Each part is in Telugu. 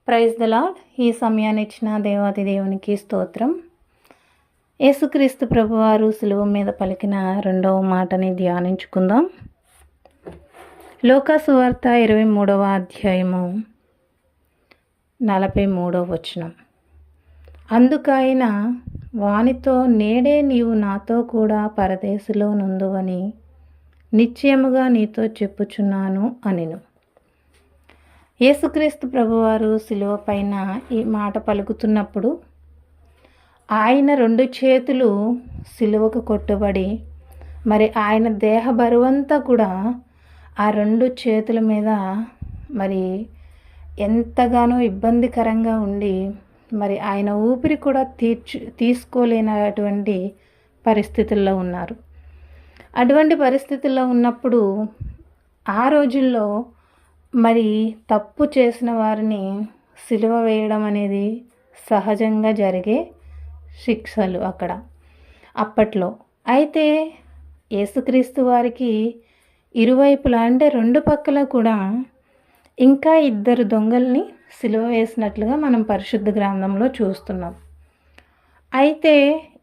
Praise the lord. ఈ సమయాన్ని ఇచ్చిన దేవాది దేవునికి స్తోత్రం. యేసుక్రీస్తు ప్రభువారు సిలువ మీద పలికిన రెండవ మాటని ధ్యానించుకుందాం. లూకా సువార్త 23వ అధ్యాయము 43వ వచనం. అందుకైన వానితో, నేడే నీవు నాతో కూడా పరదేశులో నుందువని నిశ్చయముగా నీతో చెప్పుచున్నాను అనెను. యేసుక్రీస్తు ప్రభువారు శిలువ పైన ఈ మాట పలుకుతున్నప్పుడు ఆయన రెండు చేతులు శిలువకు కొట్టుబడి, మరి ఆయన దేహ బరువంతా కూడా ఆ రెండు చేతుల మీద మరి ఎంతగానో ఇబ్బందికరంగా ఉండి, మరి ఆయన ఊపిరి కూడా తీసుకోలేనటువంటి పరిస్థితుల్లో ఉన్నారు. అటువంటి పరిస్థితుల్లో ఉన్నప్పుడు ఆ రోజుల్లో మరి తప్పు చేసిన వారిని సిలువ వేయడం అనేది సహజంగా జరిగే శిక్షలు అప్పట్లో. అయితే యేసుక్రీస్తు వారికి ఇరువైపులా, అంటే రెండు పక్కల కూడా ఇంకా ఇద్దరు దొంగల్ని సిలువ వేసినట్లుగా మనం పరిశుద్ధ గ్రంథంలో చూస్తున్నాం. అయితే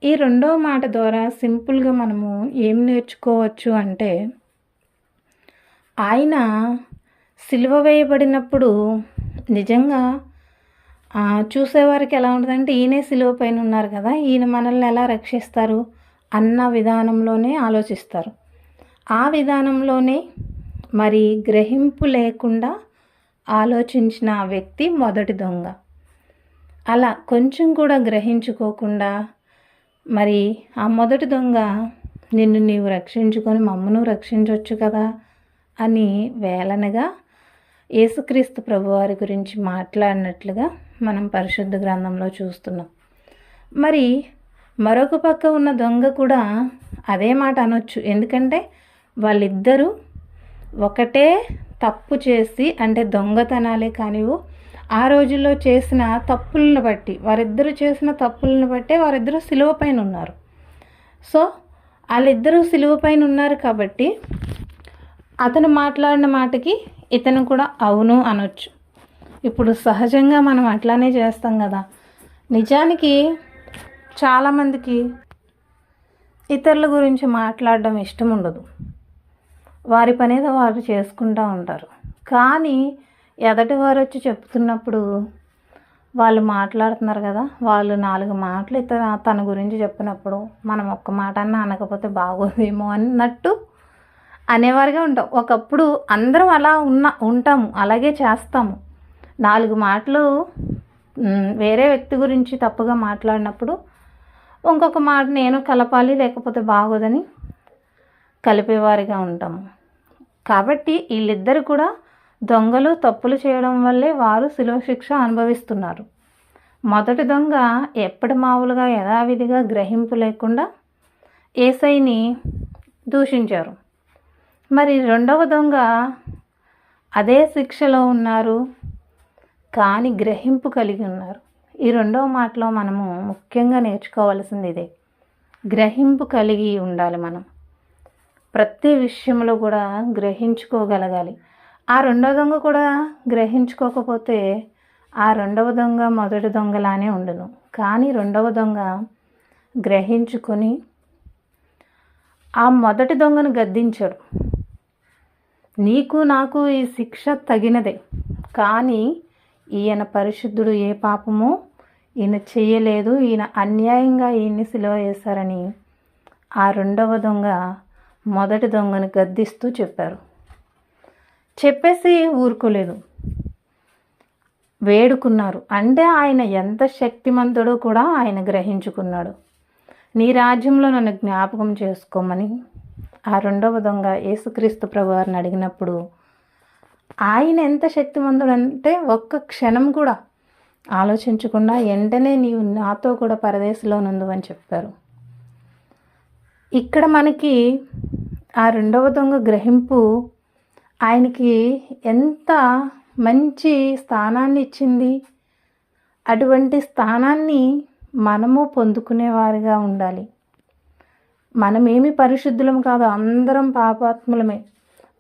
ఈ రెండవ మాట ద్వారా సింపుల్గా మనము ఏం నేర్చుకోవచ్చు అంటే, ఆయన సిలువ వేయబడినప్పుడు నిజంగా చూసేవారికి ఎలా ఉంటుందంటే, ఈయనే సిలువ పైన ఉన్నారు కదా, ఈయన మనల్ని ఎలా రక్షిస్తారు అన్న విధానంలోనే ఆలోచిస్తారు. ఆ విధానంలోనే మరి గ్రహింపు లేకుండా ఆలోచించిన ఆ వ్యక్తి మొదటి దొంగ. అలా కొంచెం కూడా గ్రహించుకోకుండా మరి ఆ మొదటి దొంగ, నిన్ను నీవు రక్షించుకొని మమ్మను రక్షించవచ్చు కదా అని వేలనగా యేసుక్రీస్తు ప్రభువారి గురించి మాట్లాడినట్లుగా మనం పరిశుద్ధ గ్రంథంలో చూస్తున్నాం. మరి మరొక పక్క ఉన్న దొంగ కూడా అదే మాట అనొచ్చు. ఎందుకంటే వాళ్ళిద్దరూ ఒకటే తప్పు చేసి, అంటే దొంగతనాలే కానివు, ఆ రోజుల్లో చేసిన తప్పులను బట్టి, వారిద్దరూ చేసిన తప్పులను బట్టే వారిద్దరూ సిలువ పైన ఉన్నారు. సో వాళ్ళిద్దరూ సిలువ పైన ఉన్నారు కాబట్టి అతను మాట్లాడిన మాటకి ఇతను కూడా అవును అనొచ్చు. ఇప్పుడు సహజంగా మనం అట్లానే చేస్తాం కదా. నిజానికి చాలామందికి ఇతరుల గురించి మాట్లాడడం ఇష్టం ఉండదు. వారి పనేదో వారు చేసుకుంటూ ఉంటారు. కానీ ఎదటి వారు వచ్చి చెప్తున్నప్పుడు వాళ్ళు మాట్లాడుతున్నారు కదా, వాళ్ళు 4 మాటలు తన గురించి చెప్పినప్పుడు మనం ఒక్క మాట అన్నా అనకపోతే బాగోదేమో అన్నట్టు అనేవారుగా ఉంటాం. ఒకప్పుడు అందరం అలా ఉంటాము, అలాగే చేస్తాము. 4 మాటలు వేరే వ్యక్తి గురించి తప్పుగా మాట్లాడినప్పుడు ఇంకొక మాట నేను కలపాలి, లేకపోతే బాగోదని కలిపేవారిగా ఉంటాము. కాబట్టి వీళ్ళిద్దరు కూడా దొంగలు, తప్పులు చేయడం వల్లే వారు శిలువ శిక్ష అనుభవిస్తున్నారు. మొదటి దొంగ ఎప్పటి మామూలుగా యథావిధిగా గ్రహింపు లేకుండా యేసయ్యని దూషించారు. మరి రెండవ దొంగ అదే శిక్షలో ఉన్నారు, కానీ గ్రహింపు కలిగి ఉన్నారు. ఈ రెండవ మాటలో మనము ముఖ్యంగా నేర్చుకోవాల్సింది ఇదే. గ్రహింపు కలిగి ఉండాలి. మనం ప్రతి విషయంలో కూడా గ్రహించుకోగలగాలి. ఆ రెండవ దొంగ కూడా గ్రహించుకోకపోతే ఆ రెండవ దొంగ మొదటి దొంగలానే ఉండును. కానీ రెండవ దొంగ గ్రహించుకొని ఆ మొదటి దొంగను గద్దించాడు. నీకు నాకు ఈ శిక్ష తగినదే, కానీ ఈయన పరిశుద్ధుడు, ఏ పాపమో ఈయన చేయలేదు, ఈయన అన్యాయంగా ఈయన్ని సిలువ వేశారని ఆ రెండవ దొంగ మొదటి దొంగను గద్దిస్తూ చెప్పేసి ఊరుకోలేదు, వేడుకున్నారు. అంటే ఆయన ఎంత శక్తిమంతుడో కూడా ఆయన గ్రహించుకున్నాడు. నీ రాజ్యంలో నన్ను జ్ఞాపకం చేసుకోమని ఆ రెండవ దొంగ యేసుక్రీస్తు ప్రభువారిని అడిగినప్పుడు ఆయన ఎంత శక్తిమంతుడంటే ఒక్క క్షణం కూడా ఆలోచించకుండా వెంటనే నీవు నాతో కూడా పరదేశంలో నుండు అని చెప్పారు. ఇక్కడ మనకి ఆ రెండవ దొంగ గ్రహింపు ఆయనకి ఎంత మంచి స్థానాన్ని ఇచ్చింది. అటువంటి స్థానాన్ని మనము పొందుకునేవారిగా ఉండాలి. మనమేమి పరిశుద్ధులం కాదు, అందరం పాపాత్ములమే.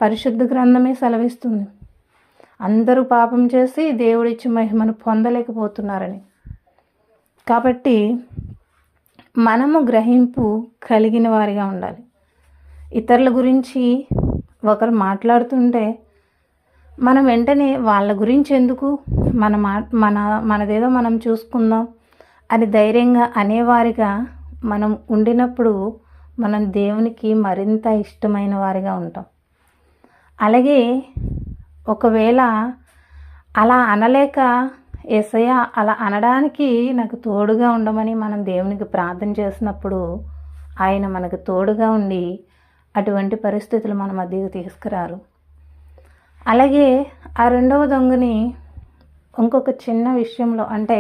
పరిశుద్ధ గ్రంథమే సెలవిస్తుంది. అందరూ పాపం చేసి దేవుడిచ్చి మహిమను పొందలేకపోతున్నారని. కాబట్టి మనము గ్రహింపు కలిగిన వారిగా ఉండాలి. ఇతరుల గురించి ఒకరు మాట్లాడుతుంటే మనం వెంటనే వాళ్ళ గురించి ఎందుకు, మనదేదో మనం చూసుకుందాం అని ధైర్యంగా అనేవారిగా మనం ఉండినప్పుడు మనం దేవునికి మరింత ఇష్టమైన వారిగా ఉంటాం. అలాగే ఒకవేళ అలా అనలేక యేసయ్య అలా అనడానికి నాకు తోడుగా ఉండమని మనం దేవునికి ప్రార్థన చేసినప్పుడు ఆయన మనకు తోడుగా ఉండి అటువంటి పరిస్థితులు మన మధ్యకు తీసుకురారు. అలాగే ఆ రెండవ దొంగని ఇంకొక చిన్న విషయంలో, అంటే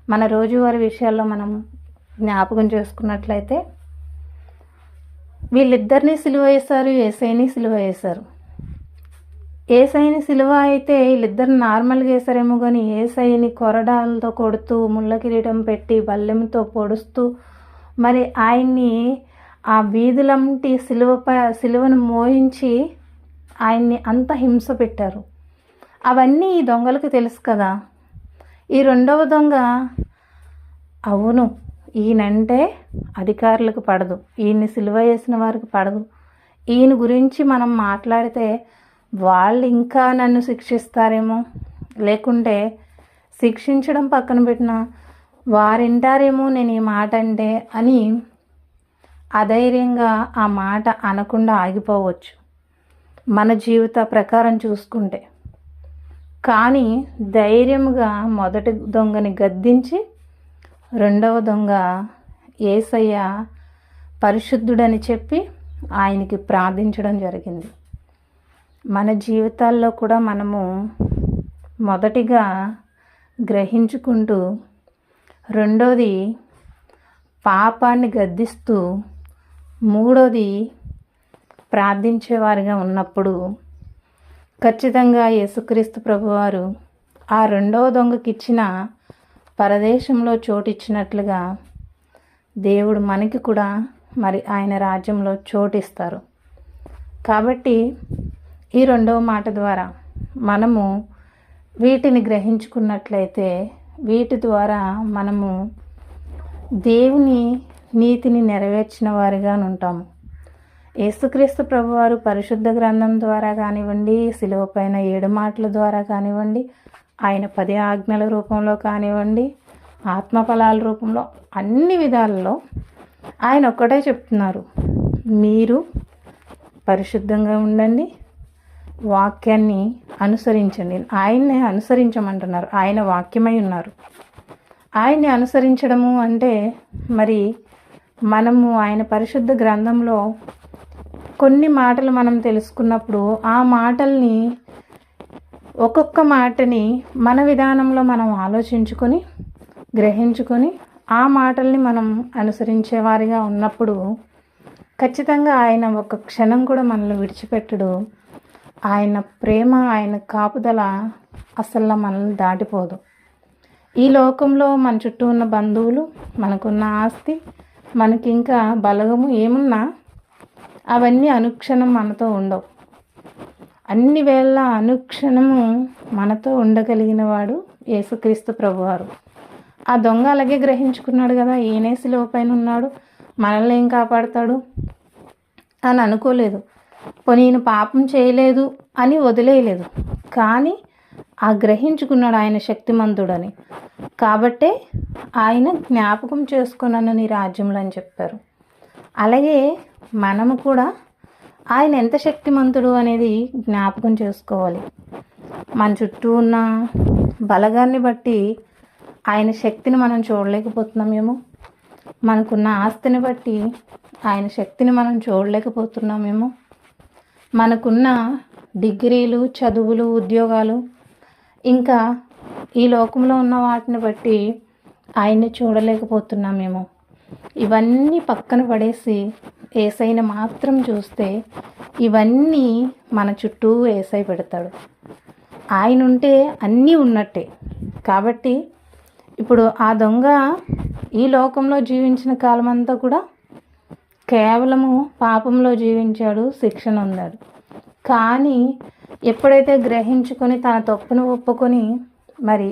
మన రోజువారీ విషయాల్లో మనం జ్ఞాపకం చేసుకున్నట్లయితే వీళ్ళిద్దరినీ సిలువ వేశారు, యేసయ్యని సిలువ వేశారు. యేసయ్యని సిలువ అయితే వీళ్ళిద్దరు నార్మల్గా వేశారేమో, కానీ యేసయ్యని కొరడాలతో కొడుతూ ముళ్ళ కిరీటం పెట్టి బల్లెంతో పొడుస్తూ మరి ఆయన్ని ఆ వీధులంటి సిలువను మోయించి ఆయన్ని అంత హింస పెట్టారు. అవన్నీ ఈ దొంగలకు తెలుసు కదా. ఈ రెండవ దొంగ, అవును ఈయనంటే అధికారులకు పడదు, ఈయన్ని సిలువ వేసిన వారికి పడదు, ఈయన గురించి మనం మాట్లాడితే వాళ్ళు ఇంకా నన్ను శిక్షిస్తారేమో, లేకుంటే శిక్షించడం పక్కన పెట్టిన వారింటారేమో నేను ఈ మాట అంటే అని అధైర్యంగా ఆ మాట అనకుండా ఆగిపోవచ్చు మన జీవిత ప్రకారం చూసుకుంటే. కానీ ధైర్యంగా మొదటి దొంగని గద్దించి రెండవ దొంగ యేసయ్య పరిశుద్ధుడని చెప్పి ఆయనకి ప్రార్థించడం జరిగింది. మన జీవితాల్లో కూడా మనము మొదటిగా గ్రహించుకుంటూ, రెండోది పాపాన్ని గద్దిస్తూ, మూడోది ప్రార్థించేవారిగా ఉన్నప్పుడు ఖచ్చితంగా యేసుక్రీస్తు ప్రభువారు ఆ రెండవ దొంగకి ఇచ్చిన పరదేశంలో చోటిచ్చినట్లుగా దేవుడు మనకి కూడా మరి ఆయన రాజ్యంలో చోటిస్తారు. కాబట్టి ఈ రెండవ మాట ద్వారా మనము వీటిని గ్రహించుకున్నట్లయితే వీటి ద్వారా మనము దేవుని నీతిని నెరవేర్చిన వారిగా ఉంటాము. యేసుక్రీస్తు ప్రభువారు పరిశుద్ధ గ్రంథం ద్వారా కానివ్వండి, శిలువ పైన 7 మాటల ద్వారా కానివ్వండి, ఆయన 10 ఆజ్ఞల రూపంలో కానివ్వండి, ఆత్మఫలాల రూపంలో, అన్ని విధాలలో ఆయన ఒక్కటే చెప్తున్నారు, మీరు పరిశుద్ధంగా ఉండండి, వాక్యాన్ని అనుసరించండి. ఆయన్నే అనుసరించమంటున్నారు. ఆయన వాక్యమై ఉన్నారు. ఆయన్ని అనుసరించడము అంటే మరి మనము ఆయన పరిశుద్ధ గ్రంథంలో కొన్ని మాటలు మనం తెలుసుకున్నప్పుడు ఆ మాటల్ని ఒక్కొక్క మాటని మన విధానంలో మనం ఆలోచించుకొని గ్రహించుకొని ఆ మాటల్ని మనం అనుసరించే వారిగా ఉన్నప్పుడు ఖచ్చితంగా ఆయన ఒక క్షణం కూడా మనల్ని విడిచిపెట్టడు. ఆయన ప్రేమ, ఆయన కాపుదల అసలు మనల్ని దాటిపోదు. ఈ లోకంలో మన చుట్టూ ఉన్న బంధువులు, మనకున్న ఆస్తి, మనకి ఇంకా బలగము ఏమున్నా అవన్నీ అనుక్షణం మనతో ఉండవు. అన్ని వేళ అనుక్షణము మనతో ఉండగలిగిన వాడు యేసుక్రీస్తు ప్రభువారు. ఆ దొంగ అలాగే గ్రహించుకున్నాడు కదా, ఈయనే సిలువ పైన ఉన్నాడు, మనల్ని ఏం కాపాడతాడు అని అనుకోలేదు. పోనీ ఈయన పాపం చేయలేదు అని వదిలేయలేదు, కానీ ఆ గ్రహించుకున్నాడు ఆయన శక్తిమంతుడని. కాబట్టే ఆయన జ్ఞాపకం చేసుకున్నాను నీ రాజ్యంలో అని చెప్పారు. అలాగే మనము కూడా ఆయన ఎంత శక్తిమంతుడు అనేది జ్ఞాపకం చేసుకోవాలి. మన చుట్టూ ఉన్న బలగాన్ని బట్టి ఆయన శక్తిని మనం చూడలేకపోతున్నామేమో, మనకున్న ఆస్తిని బట్టి ఆయన శక్తిని మనం చూడలేకపోతున్నామేమో, మనకున్న డిగ్రీలు, చదువులు, ఉద్యోగాలు, ఇంకా ఈ లోకంలో ఉన్న వాటిని బట్టి ఆయన్ని చూడలేకపోతున్నామేమో. ఇవన్నీ పక్కన పడేసి యేసయ్యని మాత్రం చూస్తే ఇవన్నీ మన చుట్టూ యేసయ్య పెడతాడు. ఆయన ఉంటే అన్నీ ఉన్నట్టే. కాబట్టి ఇప్పుడు ఆ దొంగ ఈ లోకంలో జీవించిన కాలమంతా కూడా కేవలము పాపంలో జీవించాడు, శిక్షణ ఉన్నాడు. కానీ ఎప్పుడైతే గ్రహించుకొని తన తప్పును ఒప్పుకొని మరి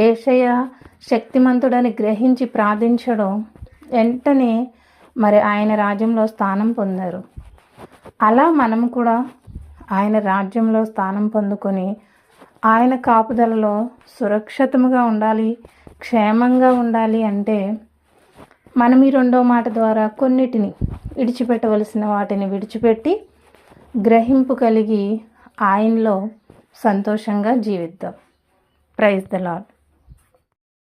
ఏషయ శక్తిమంతుడని గ్రహించి ప్రార్థించడం వెంటనే మరి ఆయన రాజ్యంలో స్థానం పొందారు. అలా మనం కూడా ఆయన రాజ్యంలో స్థానం పొందుకొని ఆయన కాపుదలలో సురక్షితంగా ఉండాలి, క్షేమంగా ఉండాలి అంటే మనం ఈ రెండో మాట ద్వారా కొన్నిటిని విడిచిపెట్టవలసిన వాటిని విడిచిపెట్టి గ్రహింపు కలిగి ఆయనలో సంతోషంగా జీవిద్దాం. Praise the lord.